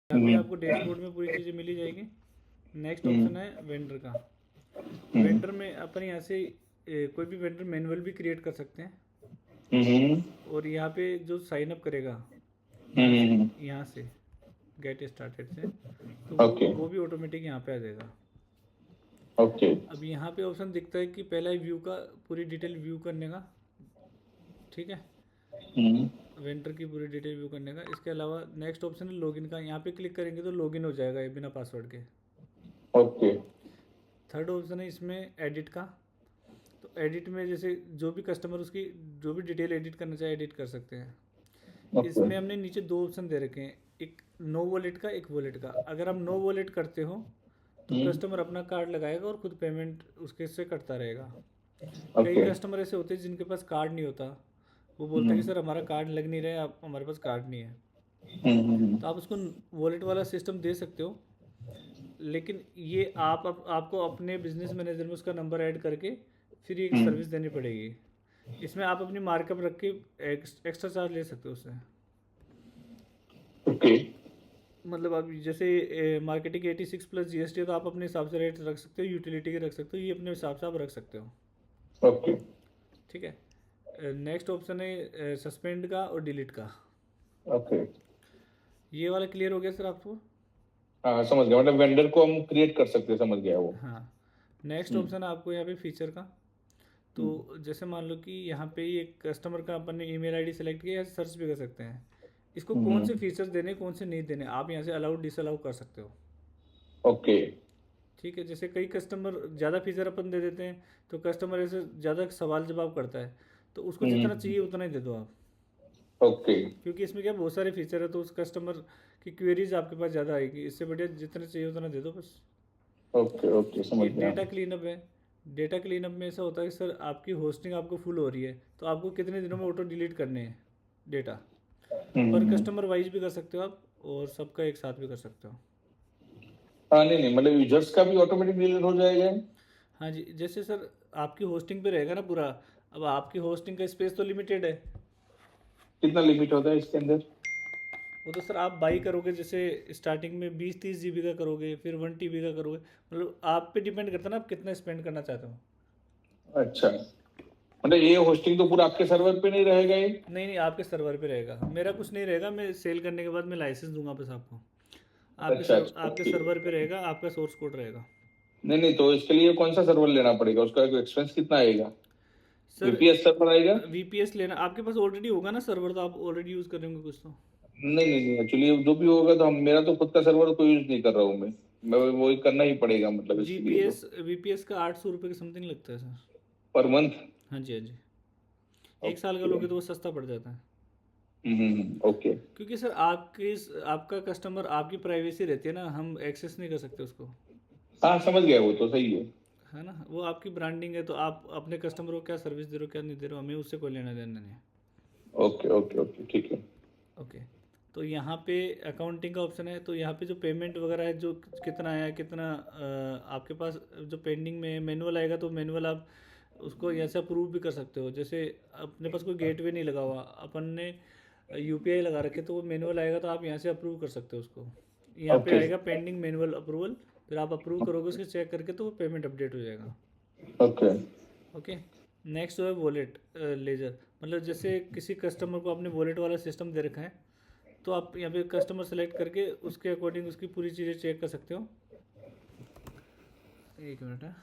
यहाँ पे हम्म, आपको डैशबोर्ड में पूरी चीज़ें मिली जाएगी। नेक्स्ट हम्म, ऑप्शन है वेंडर का। हम्म, वेंडर में अपन यहाँ से कोई भी वेंडर मैनुअल भी क्रिएट कर सकते हैं। हम्म, और यहाँ पे जो साइन अप करेगा यहाँ से, हम्म, यहाँ से गेट स्टार्टेड से, तो ओके, वो भी ऑटोमेटिक यहाँ पे आ जाएगा। ओके, अब यहाँ पे ऑप्शन दिखता है कि पहला व्यू का पूरी डिटेल व्यू करने का। ठीक है, हम्म, वेंडर की पूरी डिटेल व्यू करने का। इसके अलावा नेक्स्ट ऑप्शन है लॉगिन का। यहाँ पे क्लिक करेंगे तो लॉगिन हो जाएगा ये बिना पासवर्ड के। ओके, थर्ड ऑप्शन है इसमें एडिट का। तो एडिट में जैसे जो भी कस्टमर उसकी जो भी डिटेल एडिट करना चाहे एडिट कर सकते हैं। ओके, इसमें हमने नीचे दो ऑप्शन दे रखे हैं, एक नो वॉलेट का, एक वॉलेट का। अगर हम नो वॉलेट करते हो तो हम्म, कस्टमर अपना कार्ड लगाएगा और खुद पेमेंट उसके से कटता रहेगा। कई ओके, कस्टमर ऐसे होते हैं जिनके पास कार्ड नहीं होता, वो बोलते हैं कि हम्म, सर हमारा कार्ड लग नहीं रहा है, आप हमारे पास कार्ड नहीं है। हम्म, तो आप उसको वॉलेट वाला सिस्टम दे सकते हो, लेकिन ये आपको अपने बिजनेस मैनेजर में उसका नंबर ऐड करके फिर ये हम्म, सर्विस देनी पड़ेगी। इसमें आप अपनी मार्कअप रख के एक्स्ट्रा चार्ज ले सकते हो उससे। ओके, मतलब आप जैसे मार्केटिंग 86 प्लस जीएसटी है, तो आप अपने हिसाब से रेट रख सकते हो, यूटिलिटी के रख सकते हो, ये अपने हिसाब से आप रख सकते हो। ओके, ठीक है। नेक्स्ट ऑप्शन है सस्पेंड का और डिलीट का। ओके। ये वाला क्लियर हो गया सर आपको? हाँ, समझ गया, मतलब वेंडर को हम क्रिएट कर सकते हैं, समझ गया वो। हाँ। नेक्स्ट हम्म, ऑप्शन है आपको यहाँ पे फीचर का। तो हम्म, जैसे मान लो कि यहाँ पे ये कस्टमर का अपन ने ईमेल आईडी सेलेक्ट किया, या सर्च भी कर सकते हैं इसको, कौन से हम्म, फीचर्स देने कौन से नहीं देने, आप यहाँ से अलाउ डिसअलाउ कर सकते हो। ओके, ठीक है, जैसे कई कस्टमर ज़्यादा फीचर अपन दे देते हैं, तो कस्टमर ऐसे ज़्यादा सवाल जवाब करता है, तो उसको जितना हम्म, चाहिए उतना ही दे दो आप। ओके, क्योंकि इसमें क्या बहुत सारे फीचर है, तो उस कस्टमर की क्वेरीज आपके पास ज़्यादा आएगी। इससे बढ़िया जितना चाहिए उतना दे दो बस। ओके, ओके, समझ ये गया। डेटा क्लीनअप है। डेटा क्लीनअप में ऐसा होता है कि सर आपकी होस्टिंग आपको फुल हो रही है, तो आपको कितने दिनों में ऑटो डिलीट करने हैं डेटा। पर हम्म, कस्टमर वाइज भी कर सकते हो आप, और सबका एक साथ भी कर सकते हो। हाँ, नहीं नहीं, मतलब यूजर्स का भी ऑटोमेटिक डिलीट हो जाएगा। हाँ जी, जैसे सर आपकी होस्टिंग पे रहेगा ना पूरा। अब आपकी होस्टिंग का स्पेस तो लिमिटेड है। कितना लिमिट होता है इसके अंदर? वो तो सर आप बाई करोगे, जैसे स्टार्टिंग में 20-30 GB का करोगे, फिर 1 TB का करोगे। मतलब आप पे डिपेंड करता है ना, आप कितना स्पेंड करना चाहते हो। अच्छा, मतलब ये होस्टिंग तो पूरा आपके सर्वर पे नहीं रहेगा ये? नहीं नहीं, आपके सर्वर पे रहेगा, मेरा कुछ नहीं रहेगा। मैं सेल करने के बाद मैं लाइसेंस दूंगा बस आपको। अच्छा, अच्छा, आपके ओके। सर्वर पे रहेगा, आपका सोर्स कोड रहेगा। नहीं नहीं, तो इसके लिए कौन सा सर्वर लेना पड़ेगा, उसका एक्सपेंस कितना आएगा? सर वीपीएस सर्वर आएगा? वीपीएस लेना आपके पास ऑलरेडी होगा ना सर्वर, तो आप ऑलरेडी यूज़ कर रहे होंगे कुछ तो। नहीं नहीं नहीं, एक्चुअली जो भी होगा तो हम, मेरा तो खुद का सर्वर कोई यूज नहीं कर रहा हूँ मैं वो करना ही पड़ेगा मतलब इसके लिए तो। जीपीएस वीपीएस का 800 रुपये के समथिंग लगता है सर। Per month? हाँ जी, हाँ जी। एक साल का ओके। लोगे तो वो सस्ता पड़ जाता है। ओके। क्योंकि सर आपका कस्टमर, आपकी प्राइवेसी रहती है ना, हम एक्सेस नहीं कर सकते उसको। हाँ, समझ गया, वो तो सही है। है ना, वो आपकी ब्रांडिंग है, तो आप अपने कस्टमर को क्या सर्विस दे रहे हो क्या नहीं दे रहे हो, हमें उससे कोई लेना देना नहीं है। ओके, ओके, ओके, ठीक है। ओके। तो यहाँ पे अकाउंटिंग का ऑप्शन है, तो यहाँ पे जो पेमेंट वगैरह है, जो कितना आया कितना आपके पास जो पेंडिंग में मैनुअल आएगा, तो मैनुअल आप उसको यहाँ से अप्रूव भी कर सकते हो। जैसे अपने पास कोई गेटवे नहीं लगा हुआ, अपन ने यूपीआई लगा रखे, तो वो मैनुअल आएगा तो आप यहाँ से अप्रूव कर सकते हो उसको। यहाँ पे ओके, आएगा पेंडिंग मैनुअल अप्रूवल, फिर आप अप्रूव करोगे उसके चेक करके, तो वो पेमेंट अपडेट हो जाएगा। Okay, okay. नेक्स्ट जो है वॉलेट लेजर। मतलब जैसे किसी कस्टमर को आपने वॉलेट वाला सिस्टम दे रखा है, तो आप यहाँ पे कस्टमर सेलेक्ट करके उसके अकॉर्डिंग उसकी पूरी चीज़ें चेक कर सकते हो। एक मिनट है।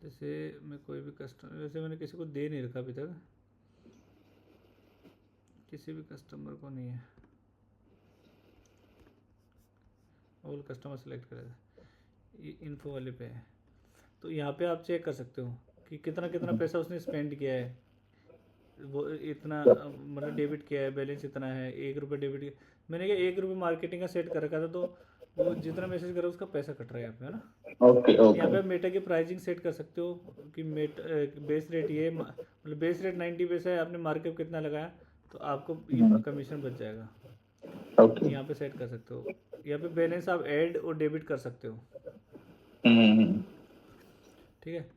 जैसे मैं कोई भी कस्टमर, जैसे मैंने किसी को दे नहीं रखा अभी तक, किसी भी कस्टमर को नहीं है, ऑल कस्टमर सेलेक्ट करेगा, ये इन्फो वाले पे है। तो यहाँ पे आप चेक कर सकते हो कि कितना कितना पैसा उसने स्पेंड किया है। वो इतना मतलब डेबिट किया है, बैलेंस इतना है, 1 रुपये डेबिट किया। मैंने क्या 1 रुपये मार्केटिंग का सेट कर रखा था, तो वो जितना मैसेज करा उसका पैसा कट रहा है यहाँ पे, है ना। ओके, यहाँ ओके, पे आप मेटा की प्राइसिंग सेट कर सकते हो कि बेस रेट ये मतलब बेस रेट 90 पैसा है, आपने मार्कअप कितना लगाया, तो आपको ये कमीशन बच जाएगा। ओके। यहाँ पे सेट कर सकते हो। यहाँ पे बैलेंस आप ऐड और डेबिट कर सकते हो। हम्म, ठीक है।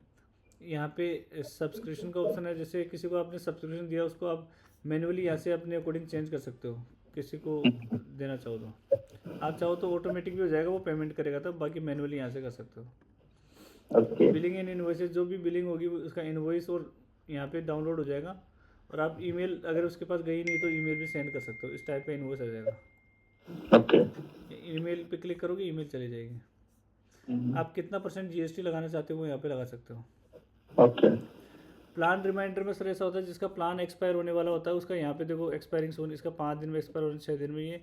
यहाँ पे सब्सक्रिप्शन का ऑप्शन है, जैसे किसी को आपने सब्सक्रिप्शन दिया, उसको आप मैनुअली यहाँ से अपने अकॉर्डिंग चेंज कर सकते हो, किसी को देना चाहो तो। आप चाहो तो ऑटोमेटिक भी हो जाएगा, वो पेमेंट करेगा तब, बाकी मैनुअली यहाँ से कर सकते हो। ओके बिलिंग एंड इन्वॉइसेस, जो भी बिलिंग होगी उसका इन्वॉइस और यहाँ पे डाउनलोड हो जाएगा, और आप ईमेल अगर उसके पास गई नहीं तो ईमेल भी सेंड कर सकते हो, इस टाइप का इन्वॉइस आ जाएगा। ओके ईमेल पे क्लिक करोगे ईमेल चली जाएगी। आप कितना % जीएसटी लगाना चाहते हो वो यहाँ पे लगा सकते हो। ओके प्लान रिमाइंडर में सर ऐसा होता है, जिसका प्लान एक्सपायर होने वाला होता है उसका यहाँ पे देखो एक्सपायरिंग सोन, इसका 5 दिन में एक्सपायर होने, 6 दिन में ये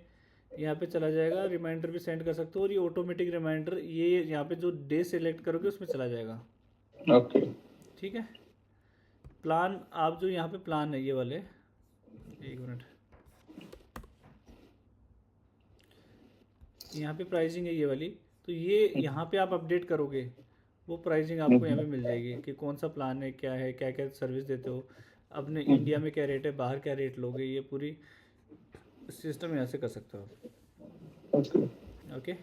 यहाँ पे चला जाएगा। रिमाइंडर भी सेंड कर सकते हो, और ये ऑटोमेटिक रिमाइंडर ये यहाँ पे जो डे सेलेक्ट करोगे उसमें चला जाएगा। ओके ठीक है। प्लान, आप जो यहाँ पे प्लान है ये वाले, एक मिनट, यहाँ पे प्राइसिंग है ये वाली, तो ये यहाँ पे आप अपडेट करोगे वो प्राइसिंग आपको यहाँ पे मिल जाएगी कि कौन सा प्लान है, क्या है, क्या क्या सर्विस देते हो, अपने इंडिया में क्या रेट है, बाहर क्या रेट लोगे, ये पूरी सिस्टम यहाँ से कर सकते हो आप। Okay okay.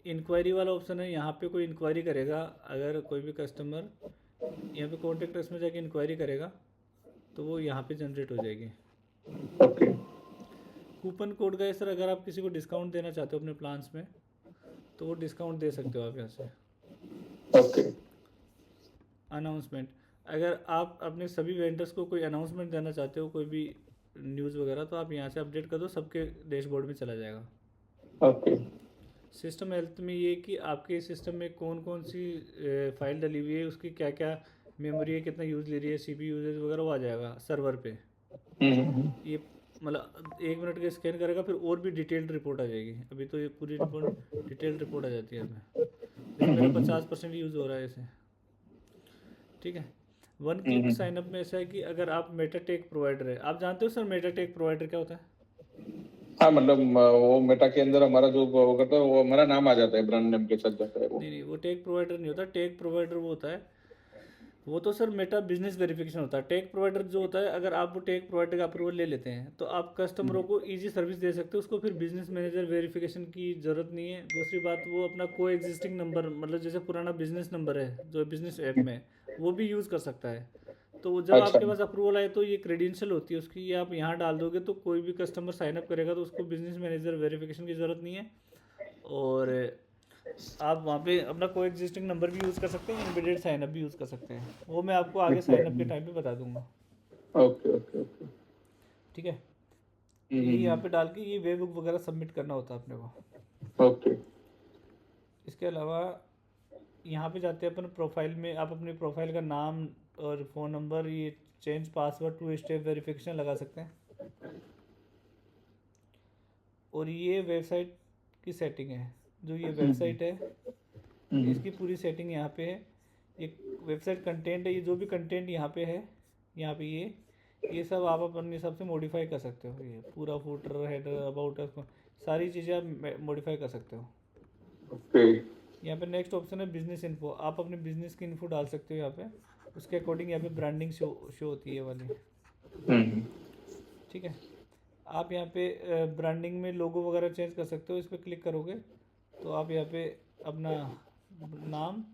इंक्वायरी वाला ऑप्शन है, यहाँ पे कोई इंक्वायरी करेगा, अगर कोई भी कस्टमर यहाँ पे कॉन्टेक्ट अस में जाके इंक्वायरी करेगा तो वो यहाँ पे जनरेट हो जाएगी। ओके कूपन कोड का है सर, अगर आप किसी को डिस्काउंट देना चाहते हो अपने प्लान्स में तो वो डिस्काउंट दे सकते हो आप यहाँ से। ओके अनाउंसमेंट, अगर आप अपने सभी वेंडर्स को कोई अनाउंसमेंट देना चाहते हो, कोई भी न्यूज़ वगैरह, तो आप यहाँ से अपडेट कर दो, सबके डैशबोर्ड में चला जाएगा। ओके सिस्टम हेल्थ में ये कि आपके सिस्टम में कौन कौन सी फाइल डली हुई है, उसकी क्या क्या मेमोरी है, कितना यूज़ ले रही है, सीपीयू यूजेज वगैरह, वो आ जाएगा सर्वर पे। ये मतलब 1 मिनट के स्कैन करेगा, फिर और भी डिटेल्ड रिपोर्ट आ जाएगी। अभी तो ये पूरी रिपोर्ट डिटेल्ड रिपोर्ट आ जाती है हमें, जैसे मेरा 50% यूज़ हो रहा है इसे। ठीक है। 1 क्लिक साइनअप में ऐसा है कि अगर आप मेटाटेक प्रोवाइडर है, आप जानते हो सर मेटाटेक प्रोवाइडर क्या होता है? हाँ मतलब वो मेटा के अंदर हमारा जो वो करता है वो हमारा नाम आ जाता है, ब्रांड नेम के साथ जाता है वो। नहीं नहीं, वो टेक प्रोवाइडर नहीं होता। टेक प्रोवाइडर वो होता है, वो तो सर मेटा बिजनेस वेरिफिकेशन होता है। टेक प्रोवाइडर जो होता है, अगर आप वो टेक प्रोवाइडर का अप्रूवल ले लेते हैं तो आप कस्टमरों को इजी सर्विस दे सकते हो, उसको फिर बिजनेस मैनेजर वेरिफिकेशन की ज़रूरत नहीं है। दूसरी बात, वो अपना को एग्जिस्टिंग नंबर, मतलब जैसे पुराना बिजनेस नंबर है जो बिजनेस ऐप में, वो भी यूज़ कर सकता है। तो जब अच्छा आपके पास अप्रूवल आए तो ये क्रेडेंशियल होती है उसकी, ये आप यहाँ डाल दोगे तो कोई भी कस्टमर साइन अप करेगा तो उसको बिजनेस मैनेजर वेरिफिकेशन की ज़रूरत नहीं है। और आप वहाँ पे अपना कोई एग्जिस्टिंग नंबर भी यूज़ कर सकते हैं, एम्बेडेड साइनअप भी यूज़ कर सकते हैं, वो मैं आपको आगे साइनअप के टाइम पे बता दूंगा। ओके ओके ओके ठीक है। ये यहाँ पे डाल के ये वेब बुक वगैरह सबमिट करना होता है अपने को। ओके इसके अलावा यहाँ पे जाते हैं अपन प्रोफाइल में, आप अपनी प्रोफाइल का नाम और फ़ोन नंबर, ये चेंज पासवर्ड, 2 स्टेप वेरिफिकेशन लगा सकते हैं। और ये वेबसाइट की सेटिंग है, जो ये वेबसाइट है इसकी पूरी सेटिंग यहाँ पे है। ये वेबसाइट कंटेंट है, ये जो भी कंटेंट यहाँ पे है, यहाँ पे ये सब आप अपने हिसाब से मॉडिफाई कर सकते हो। ये पूरा फुटर, हेडर, अबाउट, सारी चीज़ें आप मॉडिफाई कर सकते हो। ओके यहाँ पे नेक्स्ट ऑप्शन है बिजनेस इन्फो, आप अपने बिजनेस की इन्फो डाल सकते हो यहाँ पे, उसके अकॉर्डिंग यहाँ पे ब्रांडिंग शो होती है वाली। ठीक है। आप यहाँ पे ब्रांडिंग में लोगो वगैरह चेंज कर सकते हो, इस पर क्लिक करोगे तो आप यहाँ पे अपना नाम,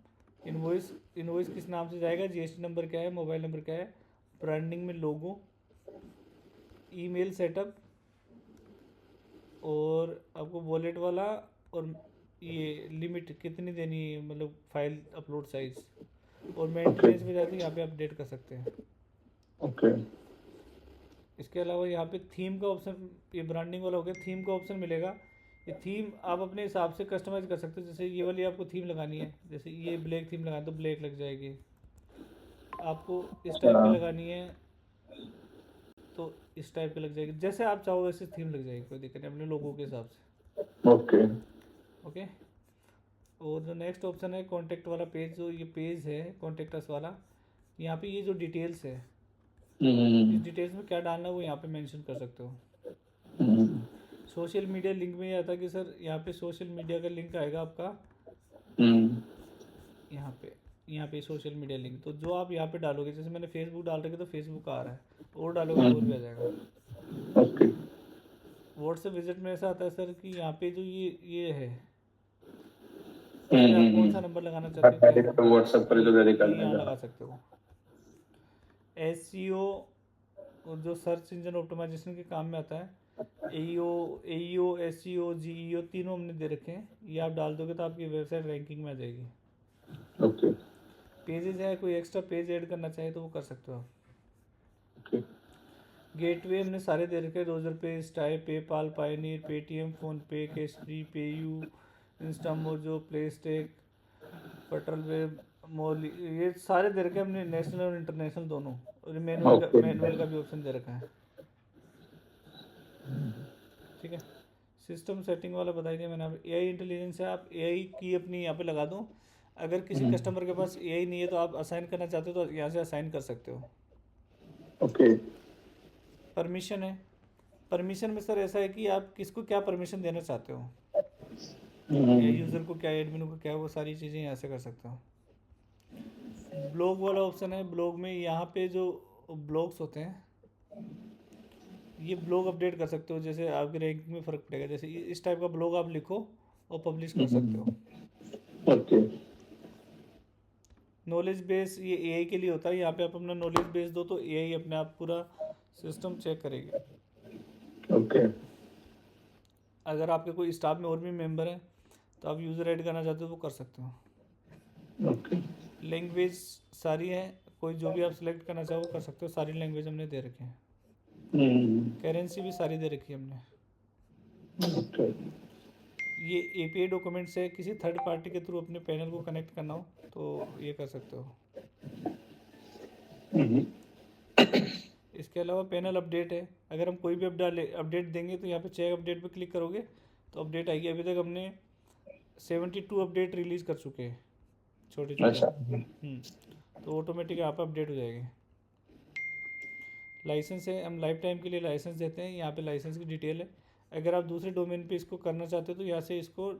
इनवॉइस किस नाम से जाएगा, जीएसटी नंबर क्या है, मोबाइल नंबर क्या है, ब्रांडिंग में लोगो, ईमेल सेटअप, और आपको वॉलेट वाला, और ये लिमिट कितनी देनी है, मतलब फाइल अपलोड साइज, और मेंटेनेंस में जाते हैं यहाँ पे अपडेट कर सकते हैं। ओके इसके अलावा यहाँ पे थीम का ऑप्शन, ये ब्रांडिंग वाला हो गया, थीम का ऑप्शन मिलेगा। ये थीम आप अपने हिसाब से कस्टमाइज कर सकते हो, जैसे ये वाली आपको थीम लगानी है, जैसे ये ब्लैक थीम लगानी तो ब्लैक लग जाएगी, आपको इस टाइप की लगानी है तो इस टाइप की लग जाएगी, जैसे आप चाहो वैसे थीम लग जाएगी, कोई दिक्कत नहीं, अपने लोगों के हिसाब से। Okay okay. और जो नेक्स्ट ऑप्शन है कॉन्टैक्ट वाला पेज, जो ये पेज है कॉन्टैक्ट अस वाला, यहाँ पे ये जो डिटेल्स है, इस डिटेल्स में क्या डालना है वो यहाँ पे मेंशन कर सकते हो। सोशल मीडिया लिंक में ये आता है कि सर यहाँ पे सोशल मीडिया का लिंक आएगा आपका, यहाँ पे सोशल मीडिया लिंक, तो जो आप यहाँ पे डालोगे, जैसे मैंने फेसबुक डाल रखे तो फेसबुक आ रहा है, और डालोगे तो और भी आ जाएगा। ओके व्हाट्सएप विजिट में ऐसा आता है सर कि यहाँ पे जो ये है, आप कौन सा नंबर लगाना चाहते हो, व्हाट्सएप पर जो ये निकालना यहाँ है लगा सकते हो। एसईओ और जो सर्च इंजन ऑप्टिमाइजेशन के काम में आता है, AEO, SEO, GEO तीनों हमने दे रखे हैं। ये आप डाल दोगे तो आपकी वेबसाइट रैंकिंग में आ जाएगी। ओके पेजेस है, कोई एक्स्ट्रा पेज ऐड करना चाहे तो वो कर सकते हो आप। ओके गेटवे हमने सारे दे रखे हैं, Razorpay, Stripe, PayPal, Payoneer, Paytm, PhonePe, Cashfree, PayU, Instamojo, प्लेस्टेक, फटरल वेब, मोली, ये सारे दे रखे हैं हमने, नेशनल और इंटरनेशनल दोनों। और ओके मैनुअल का भी ऑप्शन दे रखा है। ठीक है। सिस्टम सेटिंग वाला बता दिया मैंने। आप AI इंटेलिजेंस है, आप AI की अपनी यहाँ पे लगा दो। अगर किसी कस्टमर के पास AI नहीं है तो आप असाइन करना चाहते हो तो यहाँ से असाइन कर सकते हो। ओके परमिशन है, परमिशन में सर ऐसा है कि आप किसको क्या परमिशन देना चाहते हो, या यूज़र को क्या, एडमिन को क्या, वो सारी चीज़ें यहाँ से कर सकते हो। ब्लॉग वाला ऑप्शन है, ब्लॉग में यहाँ पे जो ब्लॉग्स होते हैं, ये ब्लॉग अपडेट कर सकते हो। जैसे आपके रैंकिंग में फ़र्क पड़ेगा, जैसे इस टाइप का ब्लॉग आप लिखो और पब्लिश कर सकते हो। ओके नॉलेज बेस ये AI के लिए होता है। यहाँ पे आप अपना नॉलेज बेस दो तो AI अपने आप पूरा सिस्टम चेक करेगी। ओके अगर आपके कोई स्टाफ में और भी मेंबर हैं तो आप यूज़र ऐड करना चाहते हो वो कर सकते हो। ओके लैंग्वेज सारी है, कोई जो भी आप सिलेक्ट करना चाहो वो कर सकते हो। सारी लैंग्वेज हमने दे रखी है। करेंसी भी सारी दे रखी है हमने। ओके ये API डॉक्यूमेंट्स है, किसी थर्ड पार्टी के थ्रू अपने पैनल को कनेक्ट करना हो तो ये कर सकते हो। इसके अलावा पैनल अपडेट है, अगर हम कोई भी अपडेट देंगे तो यहाँ पे चेक अपडेट पे क्लिक करोगे तो अपडेट आएगी। अभी तक हमने 72 अपडेट रिलीज़ कर चुके हैं, छोटे छोटे। अच्छा तो ऑटोमेटिक यहाँ पर अपडेट हो जाएगी। लाइसेंस है, हम लाइफ टाइम के लिए लाइसेंस देते हैं। यहाँ पे लाइसेंस की डिटेल है। अगर आप दूसरे डोमेन पे इसको करना चाहते हो तो यहाँ से इसको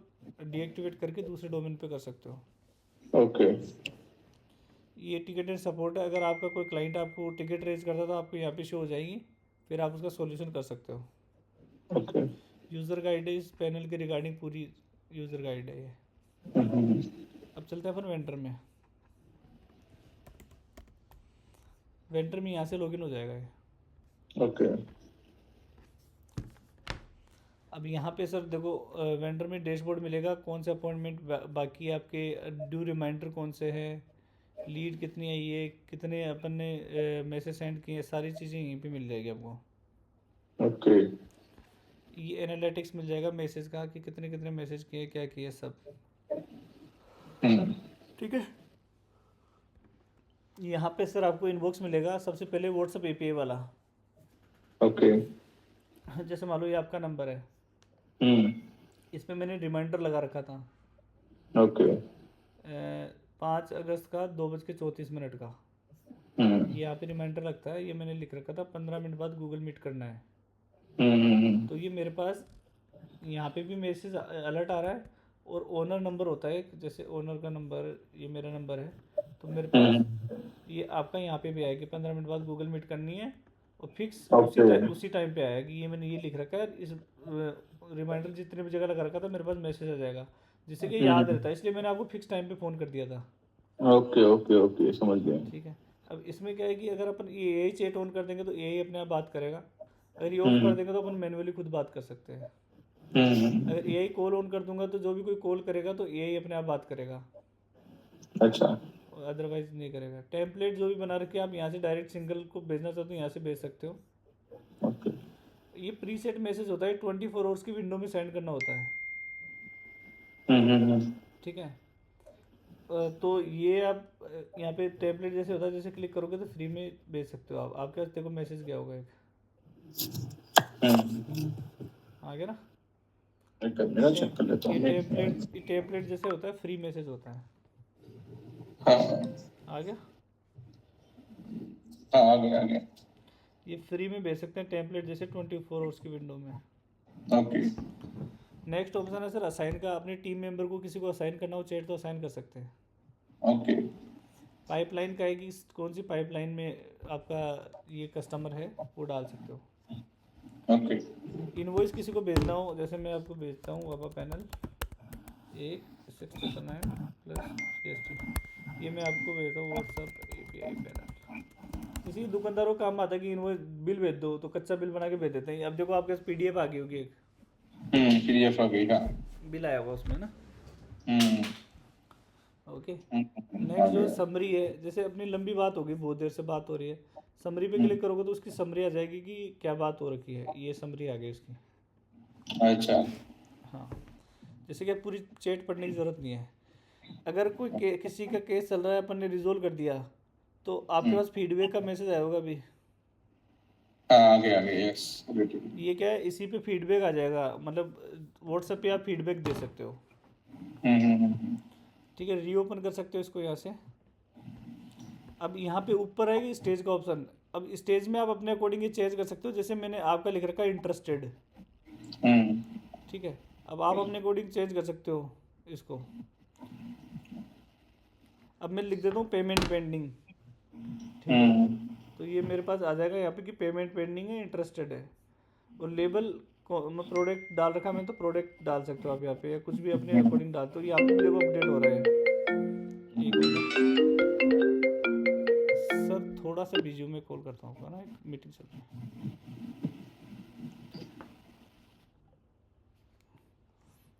डीएक्टिवेट करके दूसरे डोमेन पे कर सकते हो। ओके ये टिकट एंड सपोर्ट है, अगर आपका कोई क्लाइंट आपको टिकट रेज करता तो आपको यहाँ पे शो हो जाएगी, फिर आप उसका सॉल्यूशन कर सकते हो। ओके यूज़र गाइड है, इस पैनल के रिगार्डिंग पूरी यूज़र गाइड है ये। अब चलते हैं अपन वेंडर में। वेंडर में यहाँ से लॉगिन हो जाएगा ये। ओके अब यहाँ पे सर देखो, वेंडर में डैशबोर्ड मिलेगा, कौन से अपॉइंटमेंट बाकी है आपके, ड्यू रिमाइंडर कौन से है, लीड कितनी आई है, कितने अपन ने मैसेज सेंड किए, सारी चीज़ें यहीं पे मिल जाएगी आपको। ओके ये एनालिटिक्स मिल जाएगा मैसेज का कि कितने कितने मैसेज किए, क्या किए, सब। ठीक है। यहाँ पे सर आपको इनबॉक्स मिलेगा, सबसे पहले व्हाट्सएप API वाला। ओके जैसे मान लो ये आपका नंबर है, इसमें मैंने रिमाइंडर लगा रखा था ओके 5 अगस्त का 2:34 का। ये यहाँ पे रिमाइंडर लगता है, ये मैंने लिख रखा था 15 मिनट बाद गूगल मीट करना है। तो ये मेरे पास यहाँ पे भी मैसेज अलर्ट आ रहा है, और ओनर नंबर होता है, जैसे ओनर का नंबर, ये मेरा नंबर है, तो मेरे पास ये आपका यहाँ पे भी आएगा कि 15 मिनट बाद गूगल मीट करनी है, और फिक्स उसी टाइम पे आएगा कि ये मैंने ये लिख रखा है। इस रिमाइंडर जितने भी जगह लगा रखा था मेरे पास मैसेज आ जाएगा, जिससे कि याद रहता है, इसलिए मैंने आपको फिक्स टाइम पे फ़ोन कर दिया था। ओके ओके ओके समझ गया। ठीक है। अब इसमें क्या है कि अगर अपन ये AI चैट ऑन कर देंगे तो AI अपने आप बात करेगा, अगर ये ऑफ कर देंगे तो अपन मैनुअली खुद बात कर सकते हैं। अगर AI कॉल ऑन कर दूंगा तो जो भी कोई कॉल करेगा तो AI अपने आप बात करेगा, अच्छा अदरवाइज नहीं करेगा। टेम्पलेट जो भी बना रखे आप यहाँ से डायरेक्ट सिंगल को भेजना चाहते हो यहाँ से भेज सकते हो। ओके ये प्रीसेट मैसेज होता है, 24 आवर्स की विंडो में सेंड करना होता है। ठीक है। तो ये आप यहाँ पे टेम्पलेट जैसे होता है, जैसे क्लिक करोगे तो फ्री में भेज सकते हो आप। आपके पास देखो मैसेज गया होगा एक, आ गया ना। मेरा चेक कर लेता हूँ। ये टेम्पलेट जैसे होता है, फ्री मैसेज होता है। हाँ आ गया। हाँ आ गया। ये फ्री में भेज सकते हैं टेम्पलेट जैसे 24 आवर्स की विंडो में। ओके नेक्स्ट ऑप्शन है सर असाइन का। अपने टीम मेंबर को किसी को असाइन करना हो चैट तो असाइन कर सकते हैं। ओके पाइपलाइन का है कि कौन सी पाइपलाइन में आपका ये कस्टमर है वो डाल सकते हो। ओके इनवॉइस किसी को भेजना हो, जैसे मैं आपको भेजता हूँ वापा पैनल 1 609 प्लस GST, ये मैं आपको भेजता हूँ व्हाट्सएप API पैनल। किसी दुकानदारों को काम आता है कि इनवॉइस बिल भेज दो, तो कच्चा बिल बना के भेज देते हैं। अब देखो आपके पास पीडीएफ आ गई होगी, एक पीडीएफ आ गई, हाँ। बिल आया होगा उसमें ना। हम्म ओके। आ नेक्स्ट जो गया। समरी है, जैसे अपनी लंबी बात होगी, बहुत देर से बात हो रही है, समरी पे हम्म, क्लिक करोगे तो उसकी समरी आ जाएगी कि क्या बात हो रखी है, ये समरी आ गई उसकी। अच्छा। हाँ, जैसे कि अब पूरी चैट पढ़ने की ज़रूरत नहीं है। अगर कोई किसी का केस चल रहा है, अपन ने रिजोल्व कर दिया, तो आपके हम्म, पास फीडबैक का मैसेज आया होगा अभी। हाँ आ गया, यस। ये क्या है, इसी पे फीडबैक आ जाएगा, मतलब व्हाट्सएप पे आप फीडबैक दे सकते हो। हम्म। ठीक है, रीओपन कर सकते हो इसको यहाँ से। अब यहाँ पे ऊपर आएगी स्टेज का ऑप्शन। अब स्टेज में आप अपने अकॉर्डिंग ये चेंज कर सकते हो, जैसे मैंने आपका लिख रखा है इंटरेस्टेड। हम्म ठीक है, अब आप अपने अकॉर्डिंग चेंज कर सकते हो इसको। अब मैं लिख देता हूँ पेमेंट पेंडिंग। ठीक है, हम्म तो ये मेरे पास आ जाएगा यहाँ पे कि पेमेंट पेंडिंग है, इंटरेस्टेड है। और लेबल को मैं प्रोडक्ट डाल रखा, मैं तो प्रोडक्ट डाल सकते हो आप यहाँ पे, या कुछ भी अपने अकॉर्डिंग डालते हो। यहाँ पे भी देखो अपडेट हो रहा है। एक मिनट सर, थोड़ा सा बिजी हूँ, मैं कॉल करता हूँ आपका ना, एक मीटिंग चल रही है।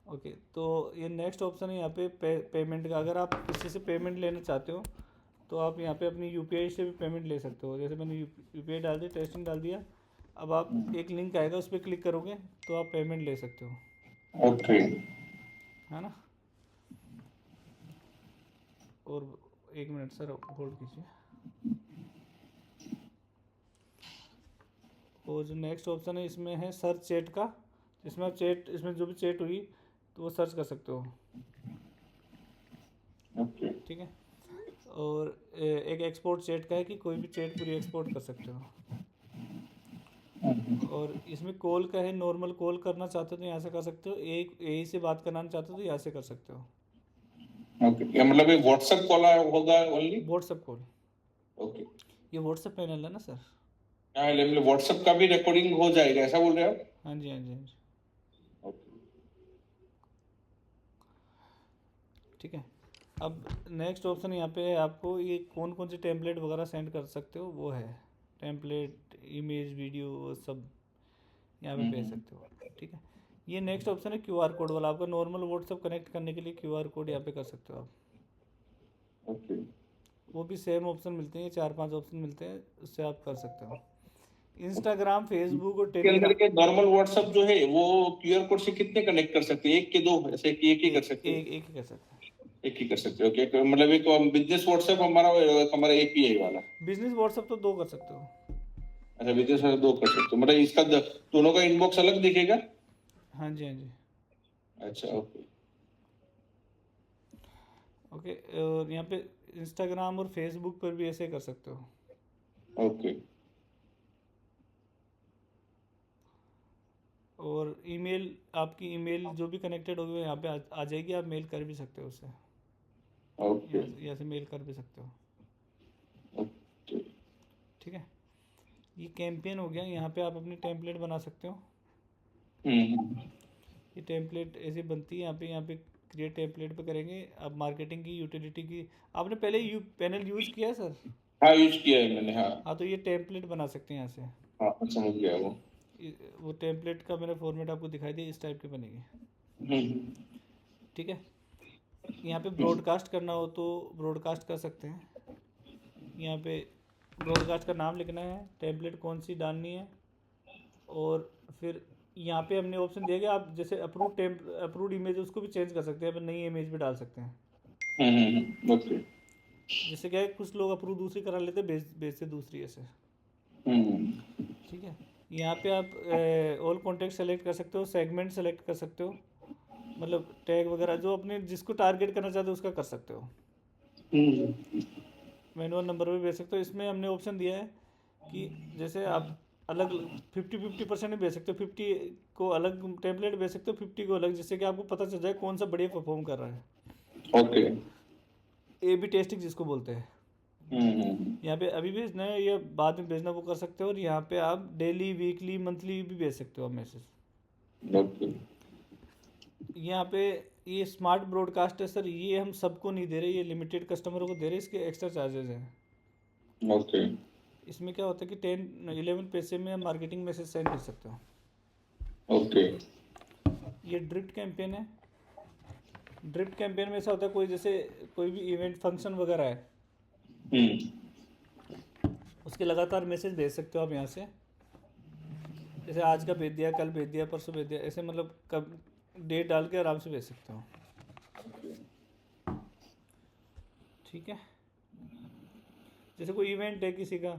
ओके, तो ये नेक्स्ट ऑप्शन है यहाँ पे पेमेंट का। अगर आप किसी से पेमेंट लेना चाहते हो, तो आप यहाँ पे अपनी यूपीआई से भी पेमेंट ले सकते हो। जैसे मैंने यूपीआई डाल दिया, टेस्टिंग डाल दिया। अब आप एक लिंक आएगा, उस पर क्लिक करोगे तो आप पेमेंट ले सकते हो, ओके। है ना। और एक मिनट सर, होल्ड कीजिए। और जो नेक्स्ट ऑप्शन है इसमें है सर्च चैट का। इसमें आप चैट, इसमें जो भी चैट हुई तो वो सर्च कर सकते हो। ओके। ठीक है। और एक एक्सपोर्ट चैट का है कि कोई भी चैट पूरी एक्सपोर्ट कर सकते हो। और इसमें कॉल का है, नॉर्मल कॉल करना चाहते हो तो यहाँ से कर सकते हो, एक यही से बात करना चाहते हो तो यहाँ से कर सकते हो। ओके, ये मतलब ये व्हाट्सएप कॉल होगा ओनली? WhatsApp call, okay. ये व्हाट्सएप पैनल है ना सर। हाँ, मतलब व्हाट्सएप का भी रिकॉर्डिंग हो जाएगा, ऐसा बोल रहे हो आप? हाँ जी, हाँ जी, हाँ जी। ओके। ठीक है। अब नेक्स्ट ऑप्शन यहाँ पे है, आपको ये कौन कौन से टेम्पलेट वगैरह सेंड कर सकते हो वो है। टेम्पलेट, इमेज, वीडियो, वो सब यहाँ पे भेज हम्म, सकते हो। ठीक है। ये नेक्स्ट ऑप्शन है क्यूआर कोड वाला, आपका नॉर्मल व्हाट्सअप कनेक्ट करने के लिए क्यूआर कोड यहाँ पे कर सकते हो आप। ओके। वो भी सेम ऑप्शन मिलते हैं, 4-5 ऑप्शन मिलते हैं, उससे आप कर सकते हो। इंस्टाग्राम, फेसबुक और के अंदर टेलीग्राम। के नॉर्मल व्हाट्सएप जो है वो क्यूआर कोड से कितने कनेक्ट कर सकते हैं? एक के दो, ऐसे कि एक ही कर एक सकते हैं? एक एक ही कर सकते हैं। एक ही कर सकते हैं, ओके। तो मतलब एक बिजनेस व्हाट्सएप हमारा, हमारा एपीआई वाला। बिजनेस व्हाट्सअप तो 2 कर सकते हो। अच्छा, बिजनेस वाला दो कर सकते हो, मतलब इसका दोनों का इनबॉक्स अलग दिखेगा? हाँ जी, हाँ जी। अच्छा, ओके। ओके, और यहाँ पे इंस्टाग्राम और फेसबुक पर भी ऐसे कर सकते हो। ओके। और ईमेल, आपकी ईमेल जो भी कनेक्टेड होगी वो यहाँ पे आ जाएगी, आप मेल कर भी सकते हो उससे। ओके। यहाँ से मेल कर भी सकते हो। ओके। ठीक है। ये कैंपेन हो गया, यहाँ पे आप अपनी टेम्पलेट बना सकते हो। हम्म ये टेम्पलेट ऐसे बनती है यहाँ पे क्रिएट टेम्पलेट पे करेंगे। अब मार्केटिंग की, यूटिलिटी की, आपने पहले पैनल यूज़ किया है सर। हाँ, यूज किया है मैंने, हाँ। हाँ, तो ये टेम्पलेट बना सकते हैं यहाँ से। हाँ, समझ गया वो। वो टेम्पलेट का मैंने फॉर्मेट आपको दिखाई दिया, इस टाइप की बनेगी। हम्म ठीक है। यहाँ पे ब्रॉडकास्ट करना हो तो ब्रॉडकास्ट कर सकते हैं। यहाँ पे ब्रॉडकास्ट का नाम लिखना है, टेम्पलेट कौन सी डालनी है, और फिर यहाँ पे हमने ऑप्शन दिया कि आप जैसे अप्रूव्ड इमेज उसको भी चेंज कर सकते हैं, अपन नई इमेज भी डाल सकते हैं। ओके। जैसे क्या है, कुछ लोग अप्रूव दूसरी करा लेते हैं, बेचते दूसरी ऐसे। हम्म ठीक है। यहाँ पे आप ऑल कॉन्टेक्ट सेलेक्ट कर सकते हो, सेगमेंट सेलेक्ट कर सकते हो, मतलब टैग वगैरह जो अपने जिसको टारगेट करना चाहते हो उसका कर सकते हो। हम्म मैनुअल नंबर भी भेज सकते हो। इसमें हमने ऑप्शन दिया है कि जैसे आप अलग 50-50% भी भेज सकते हो, 50 को अलग टेम्पलेट भेज सकते हो, 50 को अलग, जिससे कि आपको पता चल जाए कौन सा बढ़िया परफॉर्म कर रहा है। ओके। ए बी टेस्टिंग जिसको बोलते हैं। यहाँ पे अभी भेजना है या बाद में भेजना वो कर सकते हो। और यहाँ पे आप डेली, वीकली, मंथली भी भेज सकते हो आप मैसेज। ओके। यहाँ पे ये स्मार्ट ब्रॉडकास्ट है सर, ये हम सबको नहीं दे रहे, ये लिमिटेड कस्टमरों को दे रहे हैं, इसके एक्स्ट्रा चार्जेस हैं। ओके। इसमें क्या होता है कि 10-11 पैसे में मार्केटिंग मैसेज सेंड कर सकते हो। ओके। ये ड्रिफ्ट कैंपेन है। ड्रिफ्ट कैंपेन में ऐसा होता है, कोई जैसे कोई भी इवेंट फंक्शन वगैरह है, उसके लगातार मैसेज भेज सकते हो आप यहाँ से। जैसे आज का भेज दिया, कल भेज दिया, परसों भेज दिया, ऐसे मतलब कब डेट डाल के आराम से भेज सकते हो। ठीक है। जैसे कोई इवेंट है, किसी का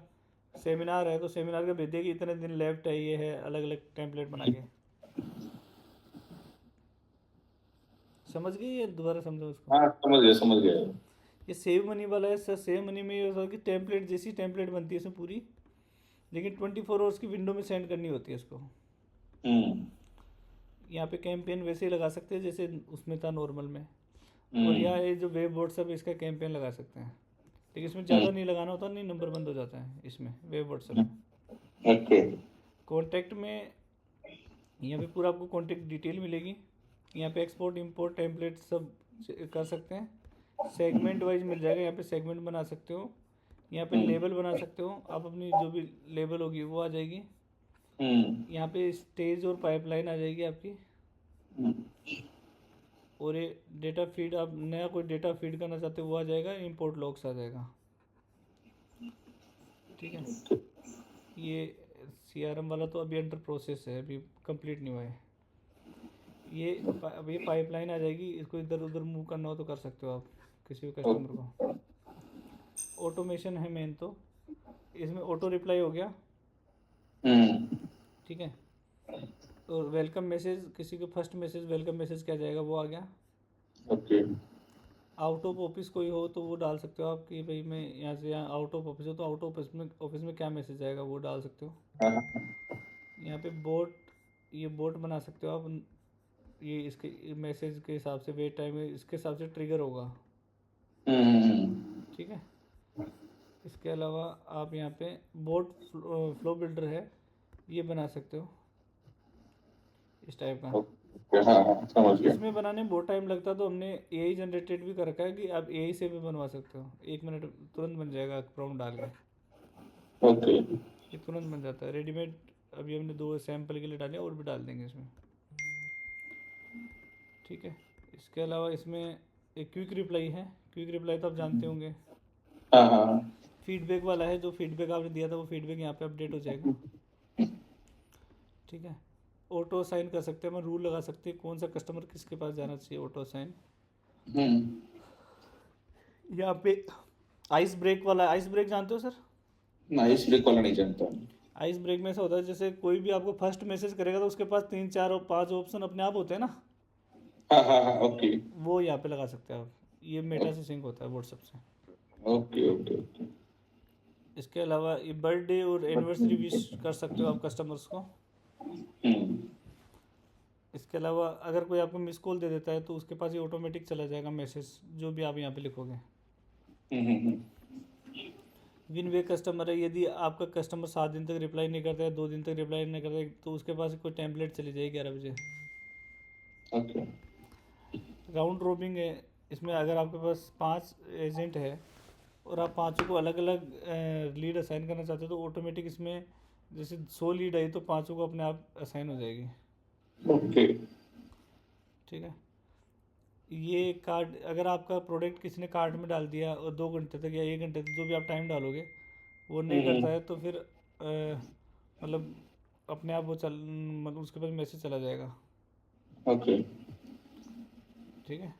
सेमिनार है, तो सेमिनार का भेज दिया कि इतने दिन लेफ्ट है, ये है, अलग अलग टेम्पलेट बना के। समझ गए? ये दोबारा समझो उसको। हाँ, समझ गया समझ गया। ये सेव मनी वाला है सर। सेव मनी में ये होता है कि टेम्पलेट जैसी टेम्पलेट बनती है इसमें पूरी, लेकिन 24 आवर्स की विंडो में सेंड करनी होती है इसको। हम्म। यहाँ पे कैंपेन वैसे ही लगा सकते हैं जैसे उसमें था नॉर्मल में। और हम्म। यहाँ ये जो वेब व्हाट्सएप, इसका कैंपेन लगा सकते हैं, लेकिन इसमें हम्म। ज़्यादा नहीं लगाना होता, नहीं नंबर बंद हो जाता है इसमें वेब व्हाट्सएप में। ओके। कॉन्टैक्ट में यहाँ पे पूरा आपको कॉन्टैक्ट डिटेल मिलेगी। यहाँ पे एक्सपोर्ट इंपोर्ट टेम्पलेट सब कर सकते हैं। सेगमेंट वाइज मिल जाएगा, यहाँ पे सेगमेंट बना सकते हो। यहाँ पे हम्म। लेबल बना सकते हो आप, अपनी जो भी लेबल होगी वो आ जाएगी। हम्म। यहाँ पे स्टेज और पाइपलाइन आ जाएगी आपकी। हम्म। और ये डेटा फीड, आप नया कोई डेटा फीड करना चाहते हो वो आ जाएगा। इंपोर्ट लॉग्स आ जाएगा। ठीक है। ये CRM वाला तो अभी अंडर प्रोसेस है, अभी कंप्लीट नहीं हुआ है। अब ये पाइपलाइन आ जाएगी, इसको इधर उधर मूव करना हो तो कर सकते हो आप किसी भी कस्टमर को। ऑटोमेशन है मेन तो, इसमें ऑटो रिप्लाई हो गया। हम्म। ठीक है। और वेलकम मैसेज, किसी को फर्स्ट मैसेज वेलकम मैसेज क्या जाएगा वो आ गया। ओके। आउट ऑफ ऑफिस कोई हो तो वो डाल सकते हो आप कि भाई मैं यहाँ से यहाँ आउट ऑफ ऑफिस हो, तो आउट ऑफ ऑफिस में क्या मैसेज आएगा वो डाल सकते हो। हाँ। यहाँ पे बोट, ये बोट बना सकते हो आप। ये इसके मैसेज के हिसाब से वेट टाइम इसके हिसाब से ट्रिगर होगा। हम्म। ठीक है। इसके अलावा आप यहाँ पे बोट फ्लो बिल्डर है, ये बना सकते हो इस टाइप का। ओके, हाँ हाँ समझ गया। इसमें बनाने में बहुत टाइम लगता है, तो हमने AI जनरेटेड भी कर रखा है कि आप AI से भी बनवा सकते हो। 1 मिनट तुरंत बन जाएगा प्रॉम्प्ट डाल के। ओके। ये तुरंत बन जाता है रेडीमेड। अभी हमने 2 सैंपल के लिए डाले, और भी डाल देंगे इसमें। ठीक है। इसके अलावा इसमें एक क्विक रिप्लाई है। क्विक रिप्लाई तो आप जानते होंगे, हाँ हाँ। फीडबैक वाला है। जो फीडबैक आपने दिया था वो फीडबैक यहाँ पे अपडेट हो जाएगा। ठीक है। ऑटो साइन कर सकते हैं, हम रूल लगा सकते हैं कौन सा कस्टमर किसके पास जाना चाहिए, ऑटो साइन। हम्म। यहाँ पे आइस ब्रेक वाला, आइस ब्रेक जानते हो सर? ना, इस ब्रेक वाला नहीं जानता हूँ। आइस ब्रेक में ऐसा होता है जैसे कोई भी आपको फर्स्ट मैसेज करेगा तो उसके पास 3 4 और 5 ऑप्शन अपने आप होते हैं ना, हाँ हाँ हाँ। ओके। वो यहाँ पे लगा सकते हैं आप। ये मेटा से सिंक होता है व्हाट्सएप से। Okay okay okay. इसके अलावा ये बर्थडे और एनिवर्सरी विश कर सकते हो आप कस्टमर्स को। हम्म। इसके अलावा अगर कोई आपको मिस कॉल दे देता है तो उसके पास ये ऑटोमेटिक चला जाएगा मैसेज, जो भी आप यहाँ पे लिखोगे। हम्म। विन वे कस्टमर है, यदि आपका कस्टमर 7 दिन तक रिप्लाई नहीं करता है, 2 दिन तक रिप्लाई नहीं करता है, तो उसके पास कोई टेम्पलेट चली जाएगी 11 बजे। ओके। राउंड रोबिंग है। इसमें अगर आपके पास 5 एजेंट है और आप पाँचों को अलग अलग लीड असाइन करना चाहते हो, तो ऑटोमेटिक इसमें जैसे 100 लीड आई तो पाँचों को अपने आप असाइन हो जाएगी। ओके। ठीक है। ये कार्ड, अगर आपका प्रोडक्ट किसी ने कार्ट में डाल दिया और 2 घंटे तक या 1 घंटे तक जो भी आप टाइम डालोगे वो नहीं करता हम्म। है, तो फिर मतलब अपने आप वो चल, मतलब उसके पास मैसेज चला जाएगा। ओके। ठीक है।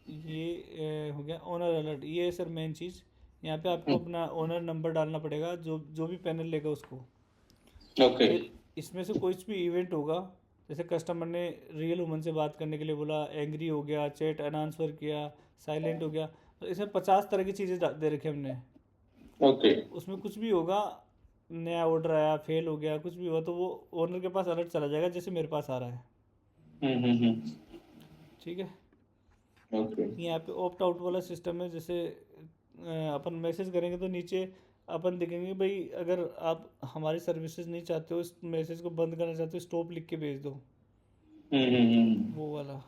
ये हो गया ओनर अलर्ट। ये है सर मेन चीज़। यहाँ पे आपको अपना ओनर नंबर डालना पड़ेगा, जो जो भी पैनल लेगा उसको। ओके। फिर इसमें से कोई भी इवेंट होगा, जैसे कस्टमर ने रियल वुमन से बात करने के लिए बोला, एंग्री हो गया, चैट अनाउंसर किया, साइलेंट हो गया, तो इसमें 50 तरह की चीज़ें दे रखी हमने। ओके। उसमें कुछ भी होगा, नया ऑर्डर आया, फेल हो गया, कुछ भी हुआ, तो वो ओनर के पास अलर्ट चला जाएगा जैसे मेरे पास आ रहा है। हम्म। ठीक है। ओके। यहाँ पे ऑप्ट आउट वाला सिस्टम है। जैसे अपन मैसेज करेंगे तो नीचे अपन देखेंगे भाई, अगर आप हमारी सर्विसेज नहीं चाहते हो, इस मैसेज को बंद करना चाहते हो, स्टॉप लिख के भेज दो, हम्म। वो वाला,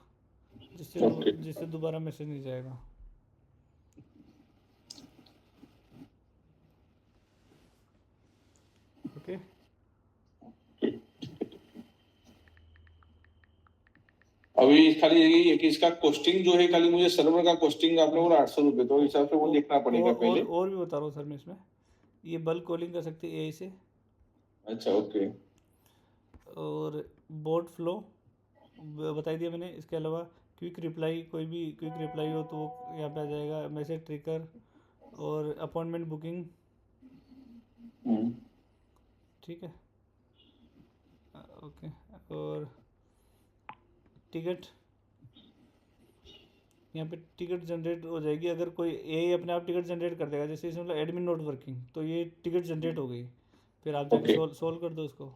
जिससे ओके। जिससे दोबारा मैसेज नहीं जाएगा। ओके। अभी खाली यही है कि इसका कॉस्टिंग जो है, खाली मुझे सर्वर का कॉस्टिंग आपने बोला 800 रुपये, तो हिसाब से वो देखना पड़ेगा पहले। और भी बता रहा हूँ सर मैं इसमें, ये बल्क कॉलिंग कर सकते हैं एआई से, अच्छा, ओके। और बोट फ्लो बता दिया मैंने। इसके अलावा क्विक रिप्लाई, कोई भी क्विक रिप्लाई हो तो वो यहाँ पे आ जाएगा। मैसेज ट्रिकर और अपॉइंटमेंट बुकिंग, ठीक है। ओके। और टिकट, यहाँ पे टिकट जनरेट हो जाएगी। अगर कोई एआई अपने आप टिकट जनरेट कर देगा, जैसे इसमें एडमिन नोट वर्किंग, तो ये टिकट जनरेट हो गई, फिर आप जाके ओके। सोल्व कर दो उसको।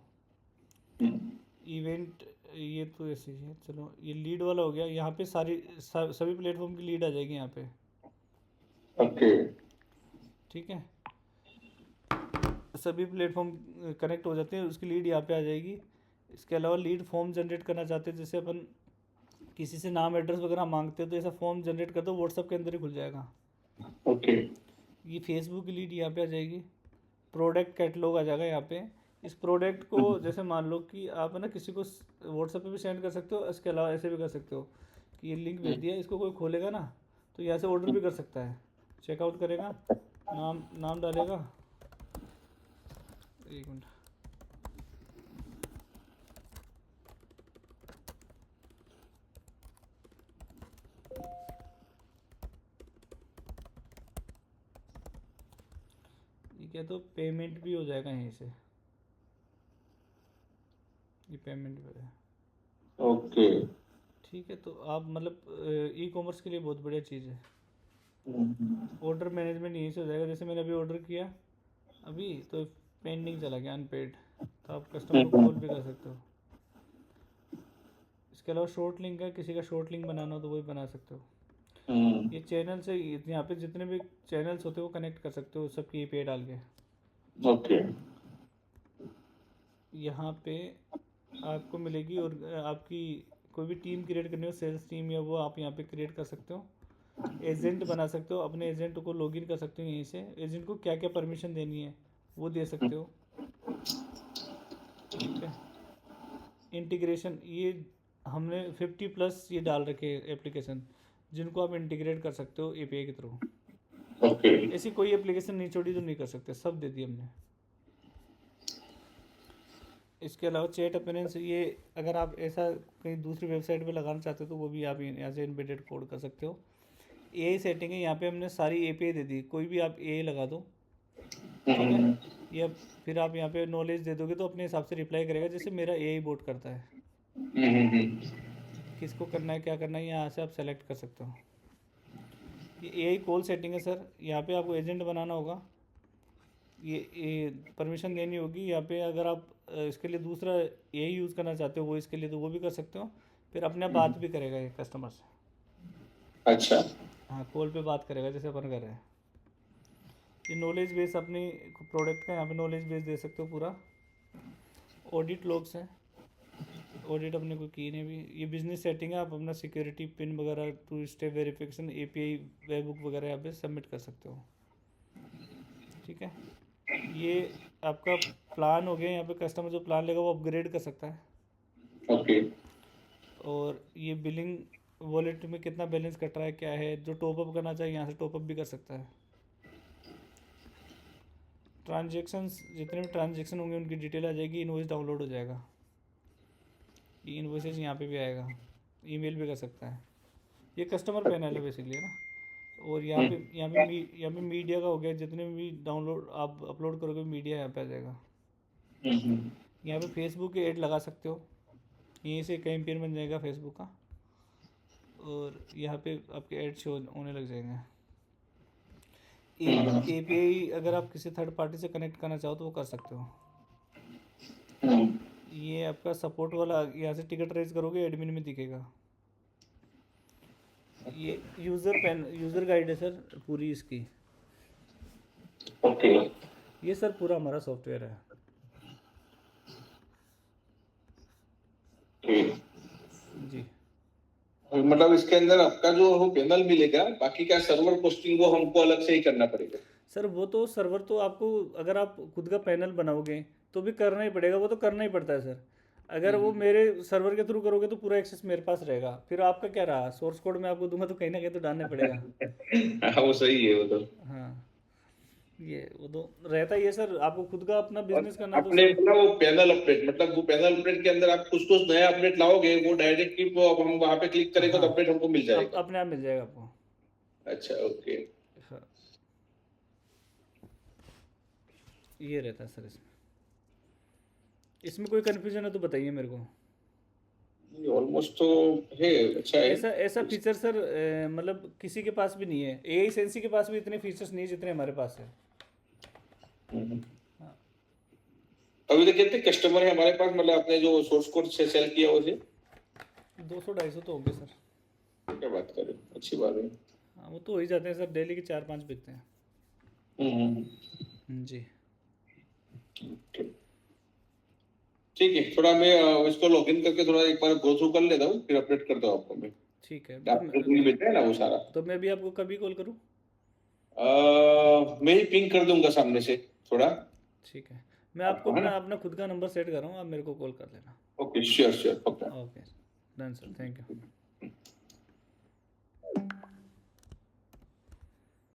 इवेंट, ये तो ऐसे ही है। चलो ये लीड वाला हो गया। यहाँ पे सभी प्लेटफॉर्म की लीड आ जाएगी यहाँ पे, ओके। ठीक है। सभी प्लेटफॉर्म कनेक्ट हो जाते हैं, उसकी लीड यहाँ पे आ जाएगी। इसके अलावा लीड फॉर्म जनरेट करना चाहते हैं, जैसे अपन किसी से नाम एड्रेस वगैरह मांगते हैं, तो ऐसा फॉर्म जनरेट कर दो, व्हाट्सएप के अंदर ही खुल जाएगा। ओके। ये फेसबुक की लीड यहाँ पे आ जाएगी। प्रोडक्ट कैटलॉग आ जाएगा यहाँ पे। इस प्रोडक्ट को जैसे मान लो कि आप है ना किसी को व्हाट्सएप पे भी सेंड कर सकते हो, इसके अलावा ऐसे भी कर सकते हो कि ये लिंक भेज दिया, इसको कोई खोलेगा ना तो यहाँ से ऑर्डर भी कर सकता है। चेकआउट करेगा, नाम डालेगा, एक मिनट, ये क्या, तो पेमेंट भी हो जाएगा यहीं से, ये पेमेंट भी है, ओके। ठीक है। तो आप मतलब ई कॉमर्स के लिए बहुत बढ़िया चीज़ है। ऑर्डर मैनेजमेंट यहीं से हो जाएगा। जैसे मैंने अभी ऑर्डर किया अभी, तो पेंडिंग चला गया, अनपेड, तो आप कस्टमर को कॉल भी कर सकते हो। इसके अलावा शॉर्ट लिंक है, किसी का शॉर्ट लिंक बनाना हो तो वो भी बना सकते हो। ये चैनल से यहाँ पे जितने भी चैनल्स होते हैं वो कनेक्ट कर सकते हो, सबकी एपीआई डाल के। ओके। यहाँ पे आपको मिलेगी, और आपकी कोई भी टीम क्रिएट करनी हो, सेल्स टीम या वो, आप यहाँ पे क्रिएट कर सकते हो। एजेंट बना सकते हो, अपने एजेंट को लॉगिन कर सकते हो यहीं से। एजेंट को क्या क्या परमिशन देनी है वो दे सकते हो, ठीक है। इंटीग्रेशन, ये हमने 50+ ये डाल रखे एप्लीकेशन जिनको आप इंटीग्रेट कर सकते हो एपीआई के थ्रू। ओके। ऐसी कोई एप्लीकेशन नहीं छोड़ी जो नहीं कर सकते, सब दे दी हमने। इसके अलावा चैट अपीयरेंस, ये अगर आप ऐसा कहीं दूसरी वेबसाइट पे लगाना चाहते हो तो वो भी आप यहाँ से एम्बेडेड कोड कर सकते हो। एआई सेटिंग है, यहाँ पे हमने सारी एपीआई दे दी, कोई भी आप एआई लगा दो, ठीक है। या फिर आप यहाँ पे नॉलेज दे दोगे तो अपने हिसाब से रिप्लाई करेगा, जैसे मेरा एआई बोट करता है। किसको करना है, क्या करना है, यहाँ से आप सेलेक्ट कर सकते हो। ये एआई कॉल सेटिंग है सर, यहाँ पे आपको एजेंट बनाना होगा, ये परमिशन देनी होगी यहाँ पे। अगर आप इसके लिए दूसरा एआई यूज़ करना चाहते हो वो इसके लिए, तो वो भी कर सकते हो। फिर अपने आप बात भी करेगा ये कस्टमर से, अच्छा। हाँ, कॉल पे बात करेगा जैसे अपन कर रहे हैं। ये नॉलेज बेस अपनी प्रोडक्ट का यहाँ पे नॉलेज बेस दे सकते हो पूरा। ऑडिट लॉग्स हैं, ऑडिट अपने को की नहीं भी। ये बिजनेस सेटिंग है, आप अपना सिक्योरिटी पिन वगैरह, 2 step verification, API web book वगैरह यहाँ पे सबमिट कर सकते हो, ठीक है। ये आपका प्लान हो गया। यहाँ पे कस्टमर जो प्लान लेगा वो अपग्रेड कर सकता है। ओके। और ये बिलिंग, वॉलेट में कितना बैलेंस कट रहा है, क्या है, जो टॉपअप करना चाहिए यहाँ से टॉपअप भी कर सकता है। ट्रांजेक्शन्स, जितने भी ट्रांजेक्शन होंगे उनकी डिटेल आ जाएगी। इनवॉइस डाउनलोड हो जाएगा, ये इनवॉइसेस यहाँ पे भी आएगा। ईमेल भी कर सकता है। ये कस्टमर पैनल है बेसिकली, है ना। और यहाँ पे मीडिया का हो गया, जितने भी डाउनलोड आप अपलोड करोगे मीडिया यहाँ पे आ जाएगा। यहाँ पे फेसबुक के ऐड लगा सकते हो, यहीं से कैंपेन बन जाएगा फेसबुक का, और यहाँ पे आपके ऐड शो होने लग जाएंगे। एपीआई अगर आप किसी थर्ड पार्टी से कनेक्ट करना चाहो तो वो कर सकते हो। ये आपका सपोर्ट वाला, यहाँ से टिकट रेज करोगे एडमिन में दिखेगा। ये यूज़र गाइड है सर पूरी इसकी। ओके। ये सर पूरा हमारा सॉफ्टवेयर है। जी मतलब इसके अंदर आपका जो हो पैनल मिलेगा, बाकी का सर्वर पोस्टिंग वो हमको अलग से ही करना पड़ेगा। सर, वो तो सर्वर तो आपको, अगर आप खुद का पैनल बनाओगे तो भी करना ही पड़ेगा, वो तो करना ही पड़ता है सर। अगर वो मेरे सर्वर के थ्रू करोगे तो पूरा एक्सेस मेरे पास रहेगा, फिर आपका क्या रहा, सोर्स कोड मैं आपको दूंगा तो कहीं ना कहीं तो डालना पड़ेगा। हाँ वो सही है वो तो। हाँ, ये वो तो रहता ही है सर, आपको खुद का अपना और बिजनेस करना तो आपने सर। बोला वो पैनल अपडेट, मतलब वो पैनल अपडेट के अंदर आप कुछ कुछ नया अपडेट लाओगे, वो डायरेक्टली वो अब हम वहां पे क्लिक करेंगे हाँ, तो अपडेट हमको मिल जाएगा? अपने आप मिल जाएगा आपको। अच्छा ओके। हाँ, ये रहता है सर इसमें। इसमें कोई कन्फ्यूजन है तो बताइए मेरे को। ऑलमोस्ट तो है, अच्छा है। ऐसा ऐसा फीचर सर मतलब किसी के पास भी नहीं है, एआई सेंसी के पास भी इतने फीचर्स नहीं है जितने हमारे पास है। हम्म। हाँ, अभी तक कितने कस्टमर है हमारे पास, मतलब आपने जो सोर्स कोड से सेल किया उसे? 200-250 तो होंगे सर। क्या बात करें, अच्छी बात है। हाँ, वो तो हो ही जाते हैं सर, डेली के 4-5 बिकते हैं। हम्म। जी। ठीक है, थोड़ा मैं इसको लॉगिन करके थोड़ा एक बार गो थ्रू कर लेता हूँ, फिर अपडेट करता हूँ आपको मैं। ठीक है, आपको बिल भेजा है ना वो सारा? तो मैं भी आपको कभी कॉल करूँ? मैं ही पिंग कर दूंगा सामने से थोड़ा ठीक है, मैं आपको आपको, है अपना ना? अपना खुद का नंबर सेट कर रहा हूँ, आप मेरे को कॉल कर लेना। Okay, sure sure, okay. Okay, done sir, thank you.